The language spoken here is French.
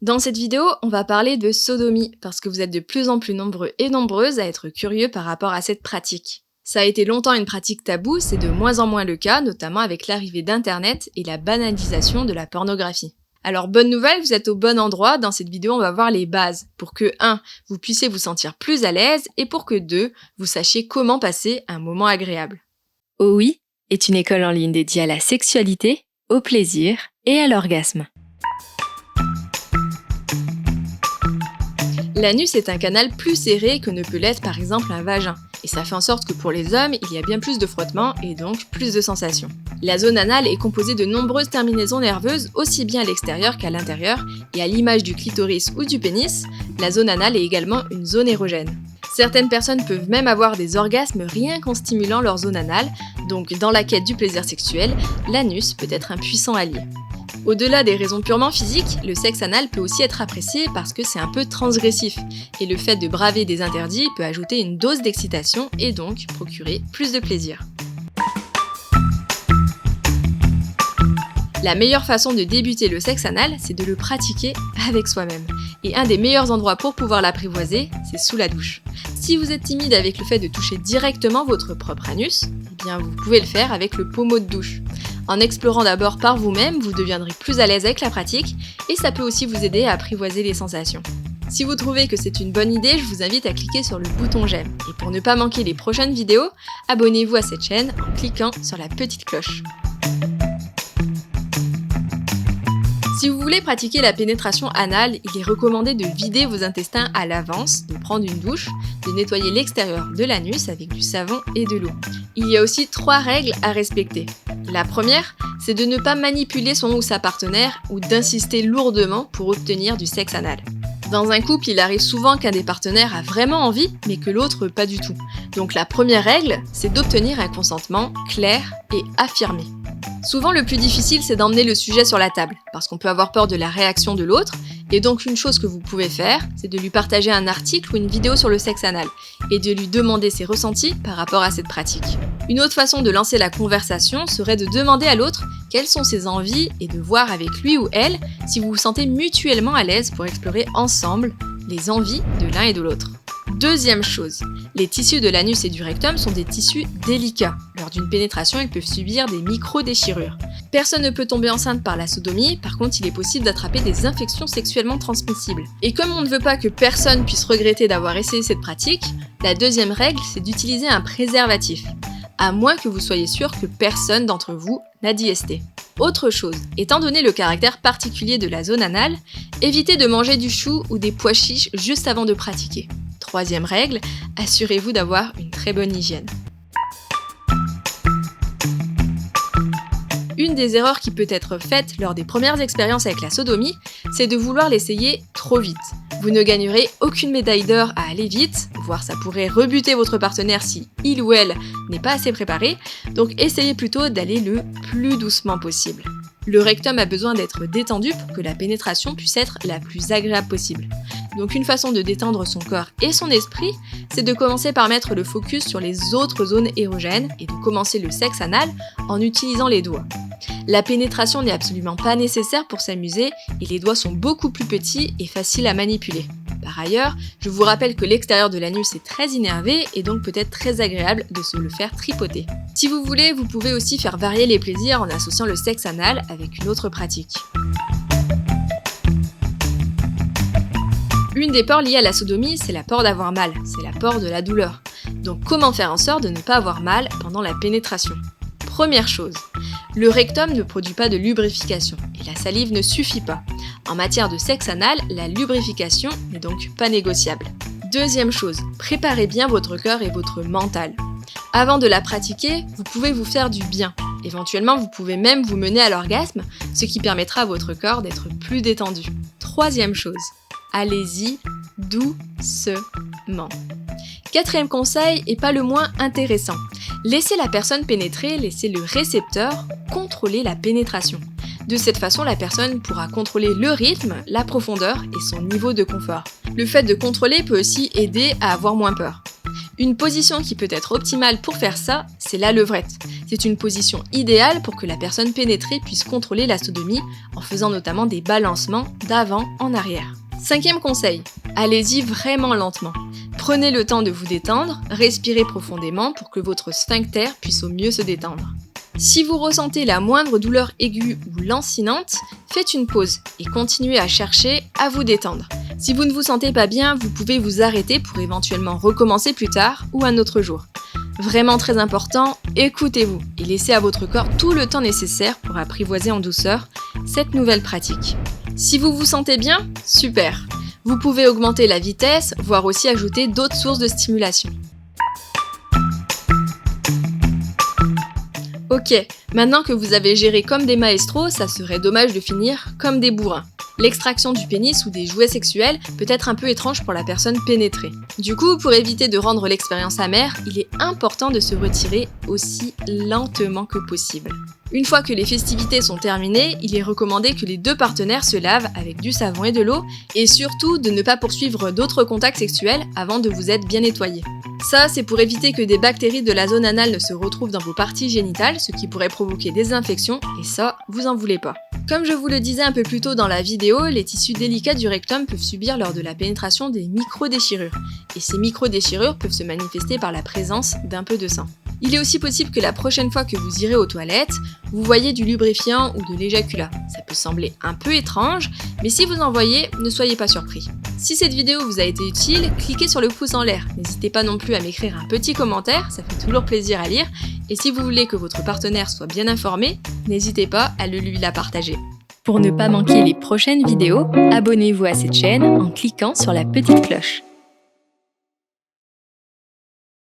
Dans cette vidéo, on va parler de sodomie, parce que vous êtes de plus en plus nombreux et nombreuses à être curieux par rapport à cette pratique. Ça a été longtemps une pratique taboue, c'est de moins en moins le cas, notamment avec l'arrivée d'Internet et la banalisation de la pornographie. Alors bonne nouvelle, vous êtes au bon endroit, dans cette vidéo on va voir les bases, pour que 1. Vous puissiez vous sentir plus à l'aise, et pour que 2. Vous sachiez comment passer un moment agréable. OUI est une école en ligne dédiée à la sexualité, au plaisir et à l'orgasme. L'anus est un canal plus serré que ne peut l'être par exemple un vagin, et ça fait en sorte que pour les hommes, il y a bien plus de frottements et donc plus de sensations. La zone anale est composée de nombreuses terminaisons nerveuses, aussi bien à l'extérieur qu'à l'intérieur, et à l'image du clitoris ou du pénis, la zone anale est également une zone érogène. Certaines personnes peuvent même avoir des orgasmes rien qu'en stimulant leur zone anale, donc dans la quête du plaisir sexuel, l'anus peut être un puissant allié. Au-delà des raisons purement physiques, le sexe anal peut aussi être apprécié parce que c'est un peu transgressif, et le fait de braver des interdits peut ajouter une dose d'excitation et donc procurer plus de plaisir. La meilleure façon de débuter le sexe anal, c'est de le pratiquer avec soi-même. Et un des meilleurs endroits pour pouvoir l'apprivoiser, c'est sous la douche. Si vous êtes timide avec le fait de toucher directement votre propre anus, eh bien vous pouvez le faire avec le pommeau de douche. En explorant d'abord par vous-même, vous deviendrez plus à l'aise avec la pratique et ça peut aussi vous aider à apprivoiser les sensations. Si vous trouvez que c'est une bonne idée, je vous invite à cliquer sur le bouton j'aime. Et pour ne pas manquer les prochaines vidéos, abonnez-vous à cette chaîne en cliquant sur la petite cloche. Si vous voulez pratiquer la pénétration anale, il est recommandé de vider vos intestins à l'avance, de prendre une douche, de nettoyer l'extérieur de l'anus avec du savon et de l'eau. Il y a aussi 3 règles à respecter. La première, c'est de ne pas manipuler son ou sa partenaire ou d'insister lourdement pour obtenir du sexe anal. Dans un couple, il arrive souvent qu'un des partenaires a vraiment envie, mais que l'autre pas du tout. Donc la première règle, c'est d'obtenir un consentement clair et affirmé. Souvent, le plus difficile, c'est d'emmener le sujet sur la table, parce qu'on peut avoir peur de la réaction de l'autre, et donc une chose que vous pouvez faire, c'est de lui partager un article ou une vidéo sur le sexe anal, et de lui demander ses ressentis par rapport à cette pratique. Une autre façon de lancer la conversation serait de demander à l'autre quelles sont ses envies et de voir avec lui ou elle si vous vous sentez mutuellement à l'aise pour explorer ensemble les envies de l'un et de l'autre. Deuxième chose, les tissus de l'anus et du rectum sont des tissus délicats. Lors d'une pénétration, ils peuvent subir des micro-déchirures. Personne ne peut tomber enceinte par la sodomie, par contre il est possible d'attraper des infections sexuellement transmissibles. Et comme on ne veut pas que personne puisse regretter d'avoir essayé cette pratique, la deuxième règle c'est d'utiliser un préservatif, à moins que vous soyez sûr que personne d'entre vous n'a d'IST. Autre chose, étant donné le caractère particulier de la zone anale, évitez de manger du chou ou des pois chiches juste avant de pratiquer. Troisième règle, assurez-vous d'avoir une très bonne hygiène. Une des erreurs qui peut être faite lors des premières expériences avec la sodomie, c'est de vouloir l'essayer trop vite. Vous ne gagnerez aucune médaille d'or à aller vite, voire ça pourrait rebuter votre partenaire si il ou elle n'est pas assez préparé, donc essayez plutôt d'aller le plus doucement possible. Le rectum a besoin d'être détendu pour que la pénétration puisse être la plus agréable possible. Donc une façon de détendre son corps et son esprit, c'est de commencer par mettre le focus sur les autres zones érogènes et de commencer le sexe anal en utilisant les doigts. La pénétration n'est absolument pas nécessaire pour s'amuser et les doigts sont beaucoup plus petits et faciles à manipuler. Par ailleurs, je vous rappelle que l'extérieur de l'anus est très innervé et donc peut être très agréable de se le faire tripoter. Si vous voulez, vous pouvez aussi faire varier les plaisirs en associant le sexe anal avec une autre pratique. Une des peurs liées à la sodomie, c'est la peur d'avoir mal, c'est la peur de la douleur. Donc comment faire en sorte de ne pas avoir mal pendant la pénétration ? Première chose, le rectum ne produit pas de lubrification et la salive ne suffit pas. En matière de sexe anal, la lubrification n'est donc pas négociable. Deuxième chose, préparez bien votre cœur et votre mental. Avant de la pratiquer, vous pouvez vous faire du bien. Éventuellement, vous pouvez même vous mener à l'orgasme, ce qui permettra à votre corps d'être plus détendu. Troisième chose, allez-y doucement. Quatrième conseil, et pas le moins intéressant, laissez la personne pénétrer, laissez le récepteur contrôler la pénétration. De cette façon, la personne pourra contrôler le rythme, la profondeur et son niveau de confort. Le fait de contrôler peut aussi aider à avoir moins peur. Une position qui peut être optimale pour faire ça, c'est la levrette. C'est une position idéale pour que la personne pénétrée puisse contrôler la sodomie en faisant notamment des balancements d'avant en arrière. 5e conseil, allez-y vraiment lentement. Prenez le temps de vous détendre, respirez profondément pour que votre sphincter puisse au mieux se détendre. Si vous ressentez la moindre douleur aiguë ou lancinante, faites une pause et continuez à chercher à vous détendre. Si vous ne vous sentez pas bien, vous pouvez vous arrêter pour éventuellement recommencer plus tard ou un autre jour. Vraiment très important, écoutez-vous et laissez à votre corps tout le temps nécessaire pour apprivoiser en douceur cette nouvelle pratique. Si vous vous sentez bien, super! Vous pouvez augmenter la vitesse, voire aussi ajouter d'autres sources de stimulation. Ok, maintenant que vous avez géré comme des maestros, ça serait dommage de finir comme des bourrins. L'extraction du pénis ou des jouets sexuels peut être un peu étrange pour la personne pénétrée. Du coup, pour éviter de rendre l'expérience amère, il est important de se retirer aussi lentement que possible. Une fois que les festivités sont terminées, il est recommandé que les deux partenaires se lavent avec du savon et de l'eau, et surtout de ne pas poursuivre d'autres contacts sexuels avant de vous être bien nettoyé. Ça, c'est pour éviter que des bactéries de la zone anale ne se retrouvent dans vos parties génitales, ce qui pourrait provoquer des infections, et ça, vous en voulez pas. Comme je vous le disais un peu plus tôt dans la vidéo, les tissus délicats du rectum peuvent subir lors de la pénétration des micro-déchirures, et ces micro-déchirures peuvent se manifester par la présence d'un peu de sang. Il est aussi possible que la prochaine fois que vous irez aux toilettes, vous voyez du lubrifiant ou de l'éjaculat. Ça peut sembler un peu étrange, mais si vous en voyez, ne soyez pas surpris. Si cette vidéo vous a été utile, cliquez sur le pouce en l'air. N'hésitez pas non plus à m'écrire un petit commentaire, ça fait toujours plaisir à lire. Et si vous voulez que votre partenaire soit bien informé, n'hésitez pas à lui la partager. Pour ne pas manquer les prochaines vidéos, abonnez-vous à cette chaîne en cliquant sur la petite cloche.